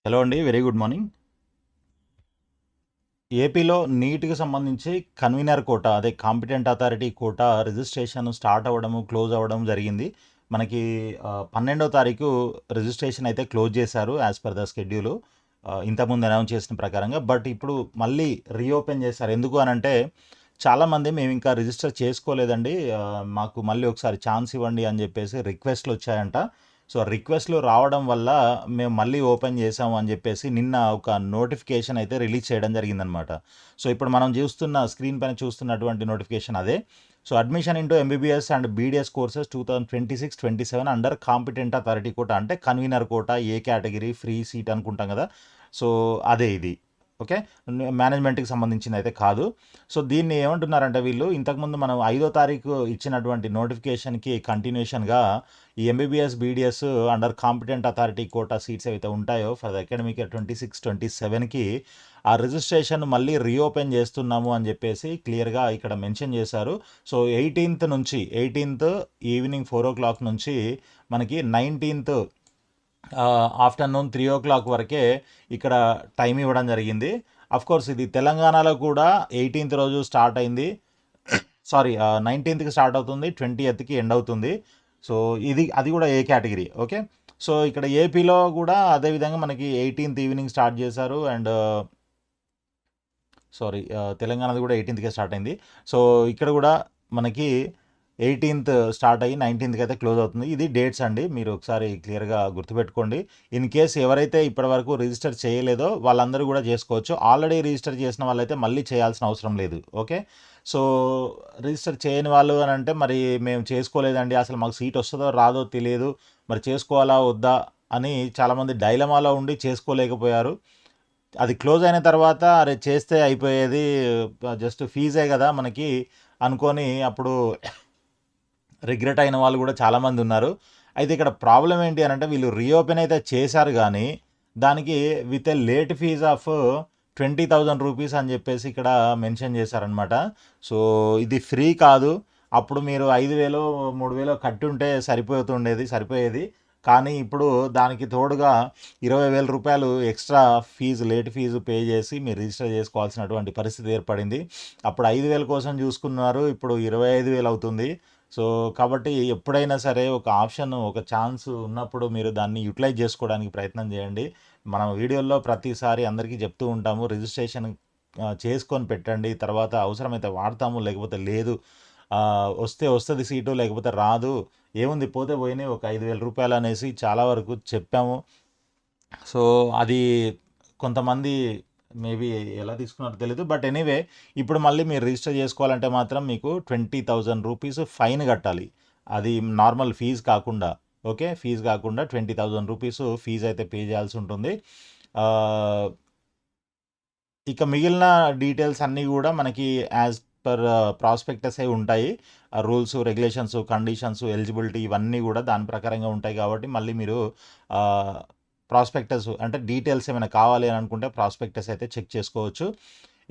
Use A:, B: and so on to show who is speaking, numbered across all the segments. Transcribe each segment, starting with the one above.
A: Hello అండి. Very good morning. ఏపీలో నీట్‌కి సంబంధించి కన్వీనర్ కోటా అదే competent authority quota registration start అవ్వడము, క్లోజ్ అవ్వడం జరిగింది. మనకి 12వ తారీఖు రిజిస్ట్రేషన్ అయితే క్లోజ్ చేశారు యాస్ పర్ ద షెడ్యూలు. ఇంతకుముందు అనౌన్స్ చేసిన ప్రకారంగా. బట్ ఇప్పుడు మళ్ళీ రీఓపెన్ చేశారు. ఎందుకు అనంటే చాలామంది మేము ఇంకా రిజిస్టర్ చేసుకోలేదండి. మాకు మళ్ళీ ఒకసారి ఛాన్స్ ఇవ్వండి అని చెప్పేసి రిక్వెస్ట్‌లు వచ్చాయంట. సో రిక్వెస్ట్లు రావడం వల్ల మేము మళ్ళీ ఓపెన్ చేసాము అని చెప్పేసి నిన్న ఒక నోటిఫికేషన్ అయితే రిలీజ్ చేయడం జరిగిందనమాట. సో ఇప్పుడు మనం చూస్తున్న స్క్రీన్ పైన చూస్తున్నటువంటి నోటిఫికేషన్ అదే. So admission into MBBS and BDS courses 2026-27 under competent authority quota, అంటే కన్వీనర్ కోట, ఏ కేటగిరీ, ఫ్రీ సీట్ అనుకుంటాం కదా. సో అదే ఇది. ఓకే. మేనేజ్మెంట్కి సంబంధించింది అయితే కాదు. సో దీన్ని ఏమంటున్నారంటే వీళ్ళు ఇంతకుముందు మనం 5వ తారీఖు ఇచ్చినటువంటి నోటిఫికేషన్కి కంటిన్యూషన్గా ఈ MBBS BDS under competent authority quota seats ఏవైతే ఉంటాయో ఫర్ ద అకాడమిక్ ఇయర్ 26-27కి ఆ రిజిస్ట్రేషన్ మళ్ళీ రీఓపెన్ చేస్తున్నాము అని చెప్పేసి క్లియర్గా ఇక్కడ మెన్షన్ చేశారు. సో 18th ఈవినింగ్ 4 o'clock నుంచి మనకి 19th ఆఫ్టర్నూన్ 3 o'clock వరకే ఇక్కడ టైం ఇవ్వడం జరిగింది. కోర్స్ ఇది తెలంగాణలో కూడా 18th రోజు స్టార్ట్ అయింది. సారీ, 19th స్టార్ట్ అవుతుంది, 20th ఎండ్ అవుతుంది. సో అది కూడా ఏ కేటగిరీ. ఓకే. సో ఇక్కడ ఏపీలో కూడా అదేవిధంగా మనకి 18th ఈవినింగ్ స్టార్ట్ చేశారు. అండ్ సారీ, తెలంగాణది కూడా 18th స్టార్ట్ అయింది. సో ఇక్కడ కూడా మనకి 18th స్టార్ట్ అయ్యి 19th అయితే క్లోజ్ అవుతుంది. ఇది డేట్స్ అండి, మీరు ఒకసారి క్లియర్గా గుర్తుపెట్టుకోండి. ఇన్ కేస్ ఎవరైతే ఇప్పటివరకు రిజిస్టర్ చేయలేదో వాళ్ళందరూ కూడా చేసుకోవచ్చు. ఆల్రెడీ రిజిస్టర్ చేసిన వాళ్ళైతే మళ్ళీ చేయాల్సిన అవసరం లేదు. ఓకే. సో రిజిస్టర్ చేయని వాళ్ళు అని అంటే మరి మేము చేసుకోలేదండి, అసలు మాకు సీట్ వస్తుందో రాదో తెలియదు, మరి చేసుకోవాలా వద్దా అని చాలామంది డైలమాలో ఉండి చేసుకోలేకపోయారు. అది క్లోజ్ అయిన తర్వాత అరే చేస్తే అయిపోయేది, జస్ట్ ఫీజే కదా మనకి అనుకొని అప్పుడు రిగ్రెట్ అయిన వాళ్ళు కూడా చాలామంది ఉన్నారు. అయితే ఇక్కడ ప్రాబ్లం ఏంటి అని అంటే వీళ్ళు రీఓపెన్ అయితే చేశారు కానీ దానికి with a late fee of 20,000 rupees అని చెప్పేసి ఇక్కడ మెన్షన్ చేశారనమాట. సో ఇది ఫ్రీ కాదు. అప్పుడు మీరు 5,000 3,000 కట్టి ఉంటే సరిపోయేది. కానీ ఇప్పుడు దానికి తోడుగా 20,000 రూపాయలు extra fee, late fee pay చేసి మీరు రిజిస్టర్ చేసుకోవాల్సినటువంటి పరిస్థితి ఏర్పడింది. అప్పుడు 5,000 కోసం చూసుకున్నారు, ఇప్పుడు 25,000 అవుతుంది. సో కాబట్టి ఎప్పుడైనా సరే ఒక ఆప్షన్, ఒక ఛాన్స్ ఉన్నప్పుడు మీరు దాన్ని యూటిలైజ్ చేసుకోవడానికి ప్రయత్నం చేయండి. మనం వీడియోల్లో ప్రతిసారి అందరికీ చెప్తూ ఉంటాము, రిజిస్ట్రేషన్ చేసుకొని పెట్టండి, తర్వాత అవసరమైతే వాడతాము లేకపోతే లేదు. వస్తే వస్తుంది సీటు, లేకపోతే రాదు, ఏముంది పోతే పోయినాయి ఒక 5,000 రూపాయలు అనేసి చాలా వరకు చెప్పాము. సో అది కొంతమంది మేబీ ఎలా తీసుకున్నారో తెలీదు. బట్ ఎనీవే ఇప్పుడు మళ్ళీ మీరు రిజిస్టర్ చేసుకోవాలంటే మాత్రం మీకు 20,000 రూపీస్ ఫైన్ కట్టాలి. అది నార్మల్ ఫీజు కాకుండా. ఓకే. ఫీజు కాకుండా 20,000 రూపీస్ ఫీజు అయితే పే చేయాల్సి ఉంటుంది. ఇక మిగిలిన డీటెయిల్స్ అన్నీ కూడా మనకి యాజ్ పర్ ప్రాస్పెక్టస్ అయి ఉంటాయి. రూల్స్, రెగ్యులేషన్స్, కండిషన్స్, ఎలిజిబిలిటీ ఇవన్నీ కూడా దాని ప్రకారంగా ఉంటాయి కాబట్టి మళ్ళీ మీరు ప్రాస్పెక్టస్ అంటే డీటెయిల్స్ ఏమైనా కావాలి అని అనుకుంటే ప్రాస్పెక్టస్ అయితే చెక్ చేసుకోవచ్చు.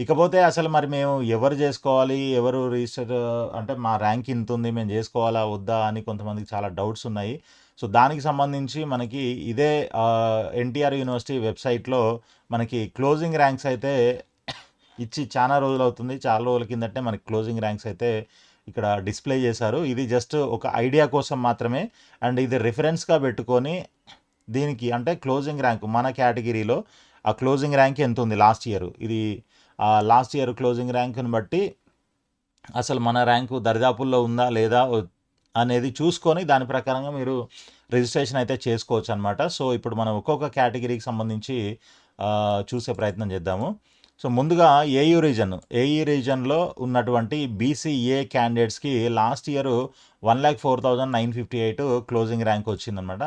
A: ఇకపోతే అసలు మరి మేము ఎవరు చేసుకోవాలి, ఎవరు రిజిస్టర్, అంటే మా ర్యాంక్ ఇంత ఉంది మేము చేసుకోవాలా వద్దా అని కొంతమందికి చాలా డౌట్స్ ఉన్నాయి. సో దానికి సంబంధించి మనకి ఇదే ఎన్టీఆర్ యూనివర్సిటీ వెబ్సైట్లో మనకి క్లోజింగ్ ర్యాంక్స్ అయితే ఇచ్చి చాలా రోజులు అవుతుంది. చాలా రోజుల కిందటే మనకి క్లోజింగ్ ర్యాంక్స్ అయితే ఇక్కడ డిస్ప్లే చేశారు. ఇది జస్ట్ ఒక ఐడియా కోసం మాత్రమే. అండ్ ఇది రిఫరెన్స్గా పెట్టుకొని దీనికి అంటే క్లోజింగ్ ర్యాంక్ మన కేటగిరీలో ఆ క్లోజింగ్ ర్యాంక్ ఎంత ఉంది లాస్ట్ ఇయర్, ఇది లాస్ట్ ఇయర్ క్లోజింగ్ ర్యాంక్ని బట్టి అసలు మన ర్యాంకు దరిదాపుల్లో ఉందా లేదా అనేది చూసుకొని దాని ప్రకారంగా మీరు రిజిస్ట్రేషన్ అయితే చేసుకోవచ్చు అనమాట. సో ఇప్పుడు మనం ఒక్కొక్క కేటగిరీకి సంబంధించి చూసే ప్రయత్నం చేద్దాము. సో ముందుగా ఏయూ రీజన్లో ఉన్నటువంటి బీసీఏ క్యాండిడేట్స్కి లాస్ట్ ఇయర్ 1,04,958 క్లోజింగ్ ర్యాంక్ వచ్చిందనమాట.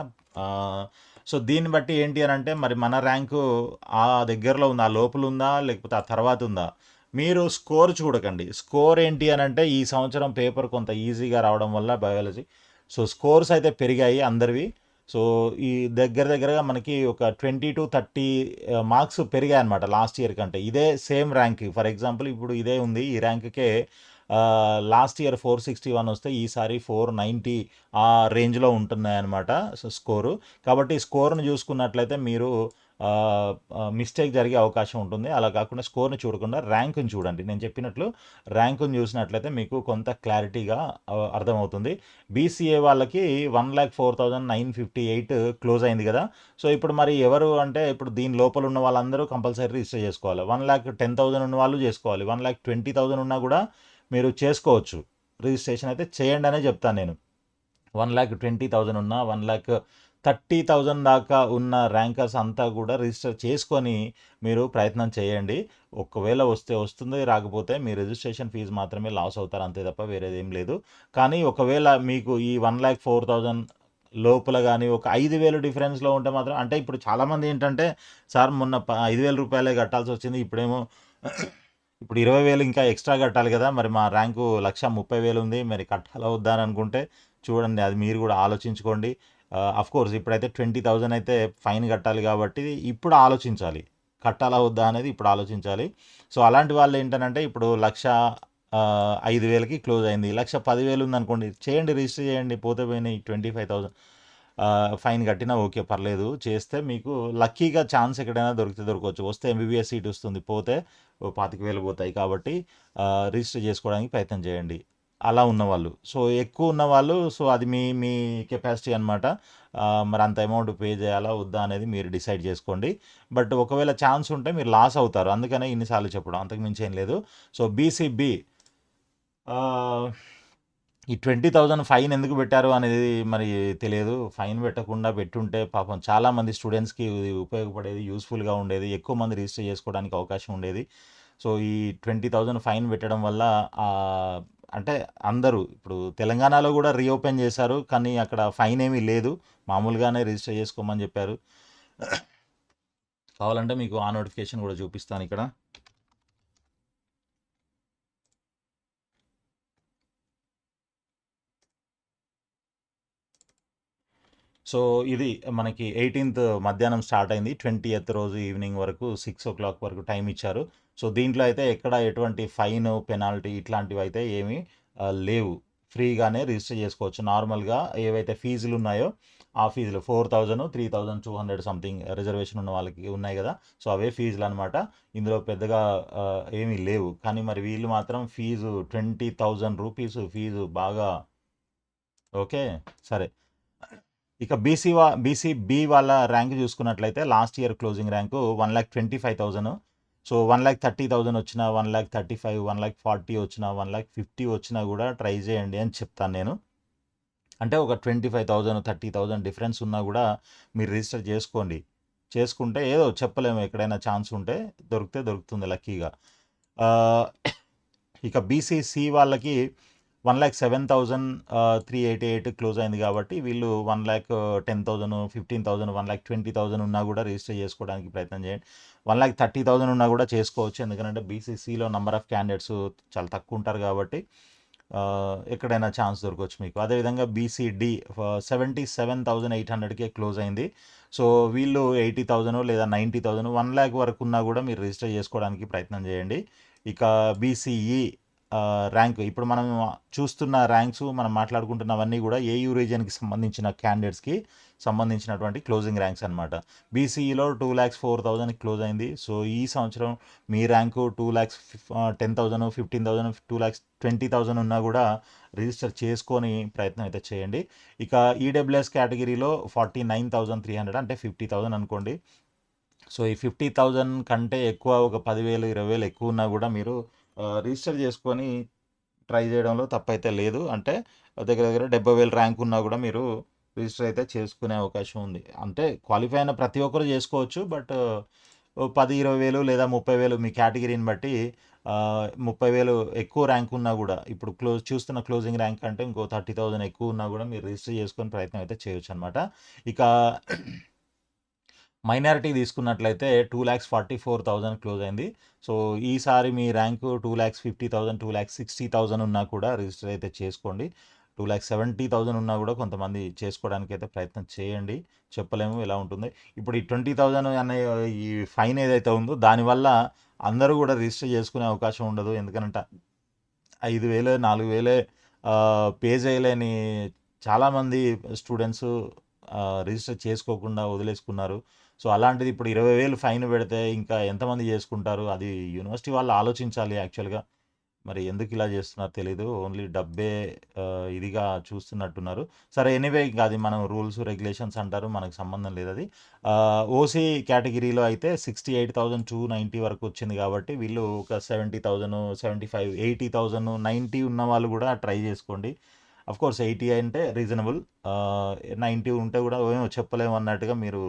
A: సో దీన్ని బట్టి ఏంటి అని అంటే మరి మన ర్యాంకు ఆ దగ్గరలో ఉందా, ఆ లోపల ఉందా, లేకపోతే ఆ తర్వాత ఉందా, మీరు స్కోర్ చూడకండి. స్కోర్ ఏంటి అని అంటే ఈ సంవత్సరం పేపర్ కొంత ఈజీగా రావడం వల్ల బయాలజీ, సో స్కోర్స్ అయితే పెరిగాయి అందరివి. సో ఈ దగ్గరగా మనకి ఒక 20-30 మార్క్స్ పెరిగాయి అనమాట లాస్ట్ ఇయర్ కంటే. ఇదే సేమ్ ర్యాంక్, ఫర్ ఎగ్జాంపుల్ ఇప్పుడు ఇదే ఉంది, ఈ ర్యాంక్కే లాస్ట్ ఇయర్ 461 వస్తే ఈసారి 490 ఆ రేంజ్లో ఉంటున్నాయి అనమాట స్కోరు. కాబట్టి స్కోర్ను చూసుకున్నట్లయితే మీరు మిస్టేక్ జరిగే అవకాశం ఉంటుంది. అలా కాకుండా స్కోర్‌ని చూడకుండా ర్యాంక్‌ని చూడండి. నేను చెప్పినట్లు ర్యాంక్‌ని చూసినట్లయితే మీకు కొంత క్లారిటీగా అర్థమవుతుంది. బీసీఏ వాళ్ళకి 1,04,958 క్లోజ్ అయింది కదా! సో, ఇప్పుడు మరి ఎవరు అంటే ఇప్పుడు దీని లోపల ఉన్న వాళ్ళందరూ కంపల్సరీ రిజిస్టర్ చేసుకోవాలి. 1,10,000 ఉన్న వాళ్ళు చేసుకోవాలి. 1,20,000 ఉన్నా కూడా మీరు చేసుకోవచ్చు. రిజిస్ట్రేషన్ అయితే చేయండి అనే చెప్తాను నేను. 1,20,000 ఉన్నా 1,30,000 దాకా ఉన్న ర్యాంకర్స్ అంతా కూడా రిజిస్టర్ చేసుకొని మీరు ప్రయత్నం చేయండి. ఒకవేళ వస్తే వస్తుంది, రాకపోతే మీ రిజిస్ట్రేషన్ ఫీజు మాత్రమే లాస్ అవుతారు అంతే తప్ప వేరేది ఏం లేదు. కానీ ఒకవేళ మీకు ఈ 1,04,000 లోపల కానీ ఒక 5,000 డిఫరెన్స్లో ఉంటే మాత్రం, అంటే ఇప్పుడు చాలామంది ఏంటంటే సార్ మొన్న 5,000 రూపాయలే కట్టాల్సి వచ్చింది, ఇప్పుడేమో ఇప్పుడు 20,000 ఇంకా ఎక్స్ట్రా కట్టాలి కదా, మరి మా ర్యాంకు 1,30,000 ఉంది, మరి కట్టాలా వద్దా అని అనుకుంటే చూడండి, అది మీరు కూడా ఆలోచించుకోండి. కోర్స్ ఇప్పుడైతే 20,000 అయితే ఫైన్ కట్టాలి కాబట్టి ఇప్పుడు ఆలోచించాలి, కట్టాలా వద్దా అనేది ఇప్పుడు ఆలోచించాలి. సో అలాంటి వాళ్ళు ఏంటంటే ఇప్పుడు 5,000కి క్లోజ్ అయింది, 10,000 ఉందనుకోండి, చేయండి, రిజిస్టర్ చేయండి, పోతే పోయినాయి 25,000 ఫైన్ కట్టినా ఓకే, పర్లేదు, చేస్తే మీకు లక్కీగా ఛాన్స్ ఎక్కడైనా దొరికితే దొరకవచ్చు. వస్తే ఎంబీబీఎస్ సీట్ వస్తుంది, పోతే 25,000 పోతాయి. కాబట్టి రిజిస్టర్ చేసుకోవడానికి ప్రయత్నం చేయండి అలా ఉన్నవాళ్ళు. సో ఎక్కువ ఉన్నవాళ్ళు, సో అది మీ మీ కెపాసిటీ అనమాట. మరి అంత అమౌంట్ పే చేయాలా వద్దా అనేది మీరు డిసైడ్ చేసుకోండి. బట్ ఒకవేళ ఛాన్స్ ఉంటే మీరు లాస్ అవుతారు, అందుకనే ఇన్నిసార్లు చెప్పడం, అంతకు మించి ఏం లేదు. సో బీసీబీ ఈ 20,000 ఫైన్ ఎందుకు పెట్టారు అనేది మరి తెలియదు. ఫైన్ పెట్టకుండా పెట్టుంటే పాపం చాలామంది స్టూడెంట్స్‌కి ఇది ఉపయోగపడేది, యూజ్‌ఫుల్‌గా ఉండేది. ఎక్కువ మంది రిజిస్టర్ చేసుకోవడానికి అవకాశం ఉండేది. సో, ఈ 20,000 ఫైన్ పెట్టడం వల్ల అంటే అందరూ ఇప్పుడు తెలంగాణలో కూడా రీఓపెన్ చేశారు. కానీ అక్కడ ఫైన్ ఏమీ లేదు, మామూలుగానే రిజిస్టర్ చేసుకోమని చెప్పారు. కావాలంటే మీకు ఆ నోటిఫికేషన్ కూడా చూపిస్తాను ఇక్కడ. సో ఇది మనకి 18థ్ మధ్యాహ్నం స్టార్ట్ అయింది. 20th రోజు ఈవినింగ్ వరకు 6:00 వరకు టైం ఇచ్చారు. సో దీంట్లో అయితే ఎక్కడ ఎటువంటి ఫైన్, పెనాల్టీ ఇట్లాంటివి అయితే ఏమీ లేవు. ఫ్రీగానే రిజిస్టర్ చేసుకోవచ్చు. నార్మల్గా ఏవైతే ఫీజులు ఉన్నాయో ఆ ఫీజులు 4,000, 3,200 సంథింగ్ రిజర్వేషన్ ఉన్న వాళ్ళకి ఉన్నాయి కదా, సో అవే ఫీజులు అనమాట. ఇందులో పెద్దగా ఏమీ లేవు. కానీ మరి వీళ్ళు మాత్రం ఫీజు 20,000 రూపీస్ ఫీజు బాగా. ఓకే, సరే. ఇక బీసీబీ వాళ్ళ ర్యాంక్ చూసుకున్నట్లయితే last year closing rank 1,25,000. So 1,30,000 వచ్చినా, 1,35,000, 1,40,000 వచ్చినా, 1,50,000 వచ్చినా కూడా ట్రై చేయండి అని చెప్తాను నేను. అంటే ఒక 25,000, 30,000 డిఫరెన్స్ ఉన్నా కూడా మీరు రిజిస్టర్ చేసుకోండి. చేసుకుంటే ఏదో చెప్పలేము, ఎక్కడైనా ఛాన్స్ ఉంటే దొరికితే దొరుకుతుంది లక్కీగా. ఇక బీసీసీ వాళ్ళకి 1,07,388 క్లోజ్ అయింది కాబట్టి వీళ్ళు 1,10,000, 15,000, 1,20,000 ఉన్నా కూడా రిజిస్టర్ చేసుకోవడానికి ప్రయత్నం చేయండి. 1,30,000 ఉన్నా కూడా చేసుకోవచ్చు, ఎందుకంటే బీసీసీలో నెంబర్ ఆఫ్ క్యాండిడేట్స్ చాలా తక్కువ ఉంటారు కాబట్టి ఎక్కడైనా ఛాన్స్ దొరకవచ్చు మీకు. అదేవిధంగా బీసీడీ 77,800కే క్లోజ్ అయింది. సో వీళ్ళు 80,000 లేదా 90,000, 1,00,000 వరకు ఉన్నా కూడా మీరు రిజిస్టర్ చేసుకోవడానికి ప్రయత్నం చేయండి. ఇక బీసీఈ ర్యాంక్, ఇప్పుడు మనం చూస్తున్న ర్యాంక్స్, మనం మాట్లాడుకుంటున్నవన్నీ కూడా ఏయూ రీజియన్కి సంబంధించిన క్యాండిడేట్స్కి సంబంధించినటువంటి క్లోజింగ్ ర్యాంక్స్ అనమాట. బీసీఈలో 2,04,000 క్లోజ్ అయింది. సో ఈ సంవత్సరం మీ ర్యాంకు 2,10,000, 15,000, 2,20,000 ఉన్నా కూడా రిజిస్టర్ చేసుకొని ప్రయత్నం అయితే చేయండి. ఇక ఈడబ్ల్యూఎస్ కేటగిరీలో 49,300 అంటే 50,000 అనుకోండి. సో ఈ 50,000 కంటే ఎక్కువ, ఒక 10,000, 20,000 ఎక్కువ ఉన్నా కూడా మీరు రిజిస్టర్ చేసుకొని ట్రై చేయడంలో తప్పైతే లేదు. అంటే దగ్గర దగ్గర 70,000 ర్యాంక్ ఉన్నా కూడా మీరు రిజిస్టర్ అయితే చేసుకునే అవకాశం ఉంది. అంటే క్వాలిఫై అయిన ప్రతి ఒక్కరు చేసుకోవచ్చు. బట్ 10, 20,000 లేదా 30,000 మీ కేటగిరీని బట్టి 30,000 ఎక్కువ ర్యాంక్ ఉన్నా కూడా, ఇప్పుడు చూస్తున్న క్లోజింగ్ ర్యాంక్ అంటే ఇంకో 30,000 ఎక్కువ ఉన్నా కూడా మీరు రిజిస్టర్ చేసుకొని ప్రయత్నం అయితే చేయొచ్చు అనమాట. ఇక మైనారిటీ తీసుకున్నట్లయితే 2,44,000 క్లోజ్ అయింది. సో ఈసారి మీ ర్యాంకు 2,50,000, 2,60,000 ఉన్నా కూడా రిజిస్టర్ అయితే చేసుకోండి. 2,70,000 ఉన్నా కూడా కొంతమంది చేసుకోవడానికి అయితే ప్రయత్నం చేయండి, చెప్పలేము ఎలా ఉంటుంది. ఇప్పుడు ఈ 20,000 అనే ఈ ఫైన్ ఏదైతే ఉందో దానివల్ల అందరూ కూడా రిజిస్టర్ చేసుకునే అవకాశం ఉండదు. ఎందుకంటే 5,000, 4,000 పే చేయలేని చాలామంది స్టూడెంట్స్ రిజిస్టర్ చేసుకోకుండా వదిలేసుకున్నారు. సో, అలాంటిది ఇప్పుడు 20,000 ఫైన్ పెడితే ఇంకా ఎంతమంది చేసుకుంటారు? అది యూనివర్సిటీ వాళ్ళు ఆలోచించాలి యాక్చువల్‌గా. మరి ఎందుకు ఇలా చేస్తున్నారో తెలీదు. ఓన్లీ డబ్బే ఇదిగా చూస్తున్నట్టున్నారు. సరే ఎనీవే ఇంక అది మనం రూల్స్, రెగ్యులేషన్స్ అంటారు. మనకు సంబంధం లేదది. ఓసీ కేటగిరీలో అయితే 68,290 వరకు వచ్చింది కాబట్టి వీళ్ళు ఒక 70,000, 75, 80,000, 90 ఉన్న వాళ్ళు కూడా ట్రై చేసుకోండి. అఫ్‌కోర్స్ 80 అంటే రీజనబుల్. 90 ఉంటే కూడా ఏమో చెప్పలేము అన్నట్టుగా మీరు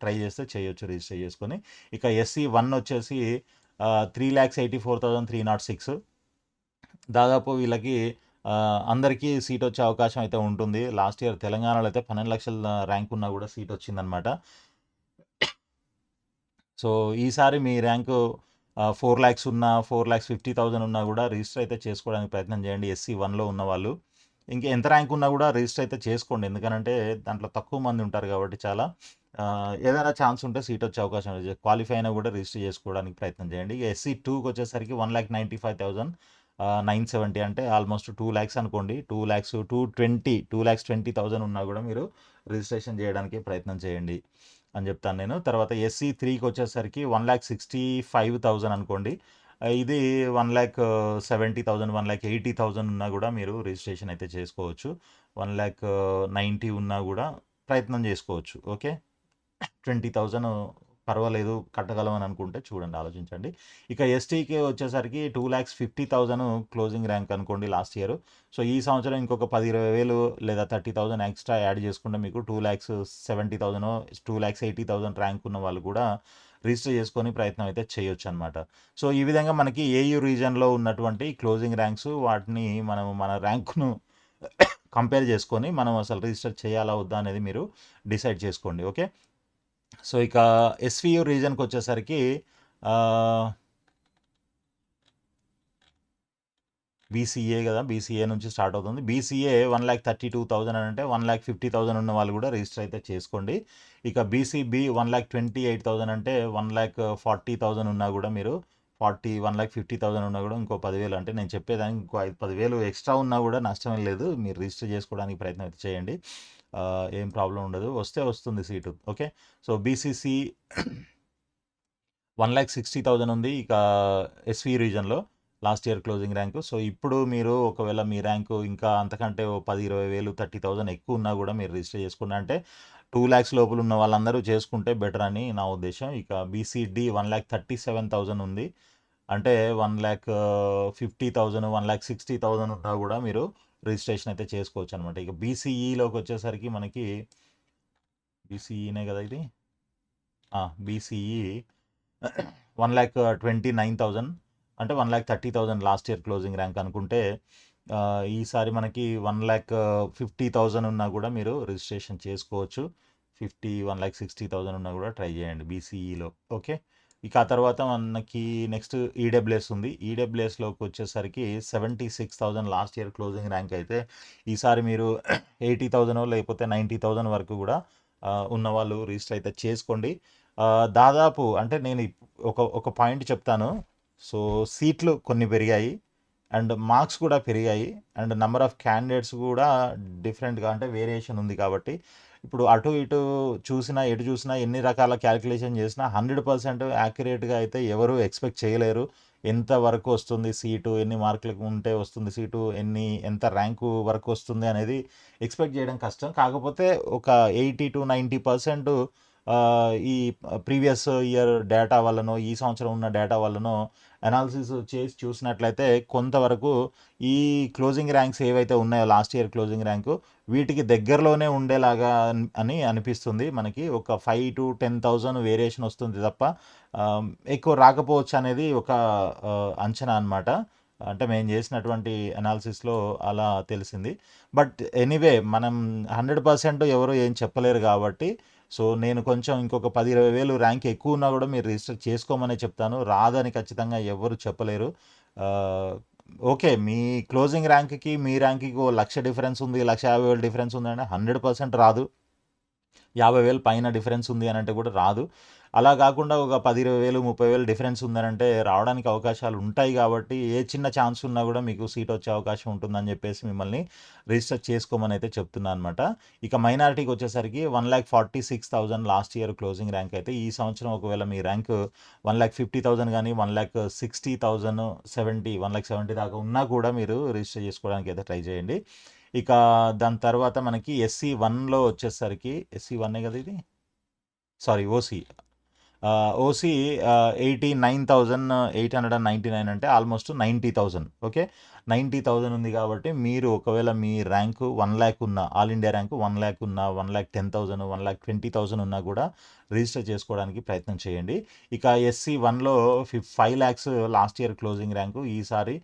A: ట్రై చేస్తే చేయొచ్చు రిజిస్టర్ చేసుకొని. ఇక ఎస్సీ 1 వచ్చేసి 3,84,306. దాదాపు వీళ్ళకి అందరికీ సీట్ వచ్చే అవకాశం అయితే ఉంటుంది. లాస్ట్ ఇయర్ తెలంగాణలో అయితే 12 లక్షల ర్యాంక్ ఉన్నా కూడా సీట్ వచ్చిందనమాట. సో, ఈసారి మీ ర్యాంకు 4,00,000 ఉన్నా, 4,50,000 ఉన్నా కూడా రిజిస్టర్ అయితే చేసుకోవడానికి ప్రయత్నం చేయండి. ఎస్సీ 1లో ఉన్నవాళ్ళు. ఇంక ఎంత ర్యాంక్ ఉన్నా కూడా రిజిస్టర్ అయితే చేసుకోండి. ఎందుకనంటే దాంట్లో తక్కువ మంది ఉంటారు కాబట్టి చాలా. ఏదైనా ఛాన్స్ ఉంటే సీట్ వచ్చే అవకాశం ఉంది. క్వాలిఫై అయినా కూడా రిజిస్టర్ చేసుకోవడానికి ప్రయత్నం చేయండి. ఇక ఎస్సీ 2కి వచ్చేసరికి 1,95,970 అంటే ఆల్మోస్ట్ 2,00,000 అనుకోండి. 2,00,000, 2,20,000 ఉన్నా కూడా మీరు రిజిస్ట్రేషన్ చేయడానికి ప్రయత్నం చేయండి అని చెప్తాను నేను. తర్వాత ఎస్సీ 3కి వచ్చేసరికి 1,65,000 అనుకోండి. ఇది 1,70,000, 1,80,000 ఉన్నా కూడా మీరు రిజిస్ట్రేషన్ అయితే చేసుకోవచ్చు. 1,90,000 ఉన్నా కూడా ప్రయత్నం చేసుకోవచ్చు. ఓకే. 20,000 పర్వాలేదు కట్టగలం అని అనుకుంటే చూడండి, ఆలోచించండి. ఇక ఎస్టీకి వచ్చేసరికి 2,50,000 క్లోజింగ్ ర్యాంక్ అనుకోండి లాస్ట్ ఇయర్. సో, ఈ సంవత్సరం ఇంకొక 10, 20,000 లేదా 30,000 ఎక్స్ట్రా యాడ్ చేసుకుంటే మీకు 2,70,000, 2,80,000 ర్యాంక్ ఉన్న వాళ్ళు కూడా రిజిస్టర్ చేసుకొని ప్రయత్నం అయితే చేయొచ్చు అనమాట. సో, ఈ విధంగా మనకి ఏయూ రీజన్లో ఉన్నటువంటి క్లోజింగ్ ర్యాంక్స్ వాటిని మనం మన ర్యాంకును కంపేర్ చేసుకొని మనం అసలు రిజిస్టర్ చేయాలా వద్దా అనేది మీరు డిసైడ్ చేసుకోండి. ఓకే. సో, ఇక ఎస్‌వియు రీజన్‌కి వచ్చేసరికి బీసీఏ కదా! బీసీఏ నుంచి స్టార్ట్ అవుతుంది. బీసీఏ 1,32,000 అని అంటే 1,50,000 ఉన్న వాళ్ళు కూడా రిజిస్టర్ అయితే చేసుకోండి. ఇక బీసీబీ 1,28,000 అంటే 1,40,000 ఉన్నా కూడా మీరు 1,50,000 ఉన్నా కూడా ఇంకో 10,000 అంటే నేను చెప్పేదానికి ఇంకో 5, 10,000 ఎక్స్ట్రా ఉన్నా కూడా నష్టమేం లేదు. మీరు రిజిస్టర్ చేసుకోవడానికి ప్రయత్నం అయితే చేయండి. ఏం ప్రాబ్లమ్ ఉండదు. వస్తే వస్తుంది సీటు. ఓకే. సో, బీసీసీ 1,60,000 ఉంది. ఇక ఎస్‌వి రీజన్‌లో last year closing rank. So, ఇప్పుడు మీరు ఒకవేళ మీ ర్యాంకు ఇంకా అంతకంటే ఓ 10, 20,000, 30,000 ఎక్కువ ఉన్నా కూడా మీరు రిజిస్టర్ చేసుకోండి. అంటే 2,00,000 లోపల ఉన్న వాళ్ళందరూ చేసుకుంటే బెటర్ అని నా ఉద్దేశ్యం. ఇక బీసీడీ 1,37,000 ఉంది. అంటే 1,50,000, 1,60,000 ఉన్నా కూడా మీరు రిజిస్ట్రేషన్ అయితే చేసుకోవచ్చు అనమాట. ఇక బీసీఈలోకి వచ్చేసరికి మనకి బీసీఈనే కదా ఇది? బీసీఈ 1,29,000 అంటే 1,30,000 లాస్ట్ ఇయర్ క్లోజింగ్ ర్యాంక్ అనుకుంటే ఈసారి మనకి 1,50,000 ఉన్నా కూడా మీరు రిజిస్ట్రేషన్ చేసుకోవచ్చు. 50, 1,60,000 ఉన్నా కూడా ట్రై చేయండి బీసీఈలో. ఓకే. ఇక ఆ తర్వాత మనకి నెక్స్ట్ ఈడబ్ల్యూఎస్ ఉంది. ఈడబ్ల్యూఎస్లోకి వచ్చేసరికి 76,000 లాస్ట్ ఇయర్ క్లోజింగ్ ర్యాంక్ అయితే ఈసారి మీరు 80,000 లేకపోతే 90,000 వరకు కూడా ఉన్నవాళ్ళు రిజిస్టర్ అయితే చేసుకోండి. దాదాపు అంటే నేను ఒక పాయింట్ చెప్తాను. సో, సీట్లు కొన్ని పెరిగాయి అండ్ మార్క్స్ కూడా పెరిగాయి అండ్ నంబర్ ఆఫ్ క్యాండిడేట్స్ కూడా డిఫరెంట్గా అంటే వేరియేషన్ ఉంది కాబట్టి ఇప్పుడు అటు ఇటు చూసినా ఎటు చూసినా ఎన్ని రకాల క్యాలిక్యులేషన్ చేసినా 100% యాక్యురేట్గా అయితే ఎవరు ఎక్స్పెక్ట్ చేయలేరు. ఎంత వరకు వస్తుంది సీటు, ఎన్ని మార్కులకు ఉంటే వస్తుంది సీటు, ఎంత ర్యాంకు వరకు వస్తుంది అనేది ఎక్స్పెక్ట్ చేయడం కష్టం. కాకపోతే ఒక 80-90% ఈ ప్రీవియస్ ఇయర్ డేటా వల్లనో ఈ సంవత్సరం ఉన్న డేటా వల్లనో అనాలిసిస్ చేసి చూసినట్లయితే కొంతవరకు ఈ క్లోజింగ్ ర్యాంక్స్ ఏవైతే ఉన్నాయో లాస్ట్ ఇయర్ క్లోజింగ్ ర్యాంకు వీటికి దగ్గరలోనే ఉండేలాగా అని అనిపిస్తుంది. మనకి ఒక 5,000-10,000 వేరియేషన్ వస్తుంది తప్ప ఎక్కువ రాకపోవచ్చు అనేది ఒక అంచనా అనమాట. అంటే మేము చేసినటువంటి అనాలిసిస్‌లో అలా తెలిసింది. బట్ ఎనీవే మనం 100% ఎవరు ఏం చెప్పలేరు కాబట్టి సో, నేను కొంచెం ఇంకొక 10, 20,000 ర్యాంక్ ఎక్కువ ఉన్నా కూడా మీరు రిజిస్టర్ చేసుకోమనే చెప్తాను. రాదని ఖచ్చితంగా ఎవ్వరు చెప్పలేరు. ఓకే. మీ క్లోజింగ్ ర్యాంక్‌కి, మీ ర్యాంక్‌కి ఓ 1,00,000 డిఫరెన్స్ ఉంది, 1,50,000 డిఫరెన్స్ ఉందంటే 100% రాదు. 50,000 పైన డిఫరెన్స్ ఉంది అనంటే కూడా రాదు. అలా కాకుండా ఒక 10,000, 30,000 డిఫరెన్స్ ఉందనంటే రావడానికి అవకాశాలు ఉంటాయి కాబట్టి ఏ చిన్న ఛాన్స్ ఉన్నా కూడా మీకు సీట్ వచ్చే అవకాశం ఉంటుందని చెప్పేసి మిమ్మల్ని రిజిస్టర్ చేసుకోమని అయితే చెప్తున్నా అనమాట. ఇక మైనారిటీకి వచ్చేసరికి 1,46,000 లాస్ట్ ఇయర్ క్లోజింగ్ ర్యాంక్ అయితే ఈ సంవత్సరం ఒకవేళ మీ ర్యాంక్ 1,50,000 కానీ 1,60,000 1,70,000 దాకా ఉన్నా కూడా మీరు రిజిస్టర్ చేసుకోవడానికి అయితే ట్రై చేయండి. ఇక దాని తర్వాత మనకి ఎస్సీ వన్లో వచ్చేసరికి ఎస్సీ వన్నే కదా ఇది, సారీ ఓసీ. ఓసీ 89,899 అంటే ఆల్మోస్ట్ 90,000. ఓకే, 90,000 ఉంది కాబట్టి మీరు ఒకవేళ మీ ర్యాంకు 1,00,000 ఉన్న, ఆల్ ఇండియా ర్యాంకు 1,00,000 ఉన్న, 1,10,000, 1,20,000 ఉన్నా కూడా రిజిస్టర్ చేసుకోవడానికి ప్రయత్నం చేయండి. ఇక ఎస్సీ వన్లో 5 lakhs last year closing rank. ఈసారి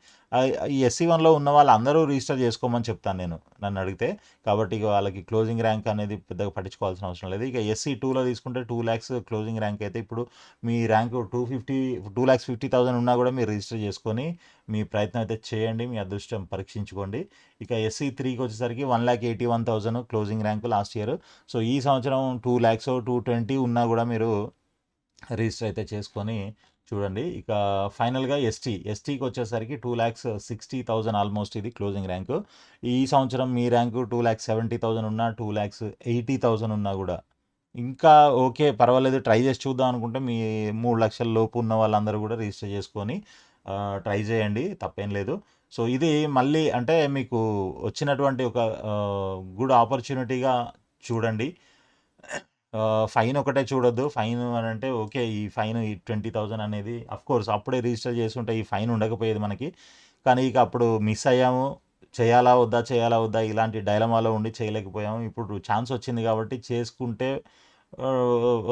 A: ఈ ఎస్సీ వన్లో ఉన్న వాళ్ళందరూ రిజిస్టర్ చేసుకోమని చెప్తాను నేను, నన్ను అడిగితే. కాబట్టి ఇక వాళ్ళకి క్లోజింగ్ ర్యాంక్ అనేది పెద్దగా పట్టించుకోవాల్సిన అవసరం లేదు. ఇక ఎస్సీ టూలో తీసుకుంటే 2 lakhs క్లోజింగ్ ర్యాంక్ అయితే ఇప్పుడు మీ ర్యాంకు 2,50,000 ఉన్నా కూడా మీరు రిజిస్టర్ చేసుకొని మీ ప్రయత్నం అయితే చేయండి, మీ అదృష్టం పరీక్షించుకోండి. ఇక ఎస్సీ త్రీకి వచ్చేసరికి 1,81,000 closing rank last year. So ఈ సంవత్సరం 2 lakhs 220 ఉన్నా కూడా మీరు రిజిస్టర్ అయితే చేసుకొని చూడండి. ఇక ఫైనల్గా ఎస్టీకి వచ్చేసరికి 2,60,000 ఆల్మోస్ట్ ఇది క్లోజింగ్ ర్యాంకు. ఈ సంవత్సరం మీ ర్యాంకు 2,70,000 ఉన్నా, 2,80,000 ఉన్నా కూడా ఇంకా ఓకే, పర్వాలేదు, ట్రై చేసి చూద్దాం అనుకుంటే మీ 3 లక్షల లోపు ఉన్న వాళ్ళందరూ కూడా రిజిస్టర్ చేసుకొని ట్రై చేయండి, తప్పేం లేదు. సో ఇది మళ్ళీ అంటే మీకు వచ్చినటువంటి ఒక గుడ్ ఆపర్చునిటీగా చూడండి. ఫైన్ ఒకటే చూడొద్దు. ఫైన్ అని అంటే ఓకే, ఈ ఫైన్ ఈ 20,000 అనేది కోర్స్ అప్పుడే రిజిస్టర్ చేసుంటే ఈ ఫైన్ ఉండకపోయేది మనకి. కానీ ఇక అప్పుడు మిస్ అయ్యాము, చేయాలా వద్దా చేయాలా వద్దా ఇలాంటి డైలమాలో ఉండి చేయలేకపోయాము. ఇప్పుడు ఛాన్స్ వచ్చింది కాబట్టి చేసుకుంటే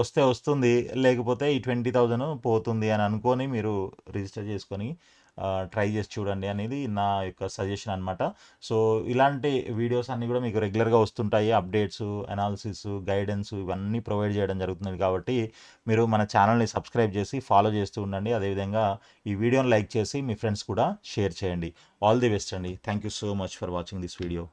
A: వస్తే వస్తుంది, లేకపోతే ఈ 20,000 పోతుంది అని అనుకొని మీరు రిజిస్టర్ చేసుకొని ట్రై చేసి చూడండి అనేది నా యొక్క సజెషన్ అనమాట. సో ఇలాంటి వీడియోస్ అన్నీ కూడా మీకు రెగ్యులర్గా వస్తుంటాయి, అప్డేట్స్, అనాలిసిస్, గైడెన్స్ ఇవన్నీ ప్రొవైడ్ చేయడం జరుగుతుంది. కాబట్టి మీరు మన ఛానల్ని సబ్స్క్రైబ్ చేసి ఫాలో చేస్తూ ఉండండి. అదేవిధంగా ఈ వీడియోని లైక్ చేసి మీ ఫ్రెండ్స్ కూడా షేర్ చేయండి. ఆల్ ది బెస్ట్ అండి. Thank you so much for watching this video.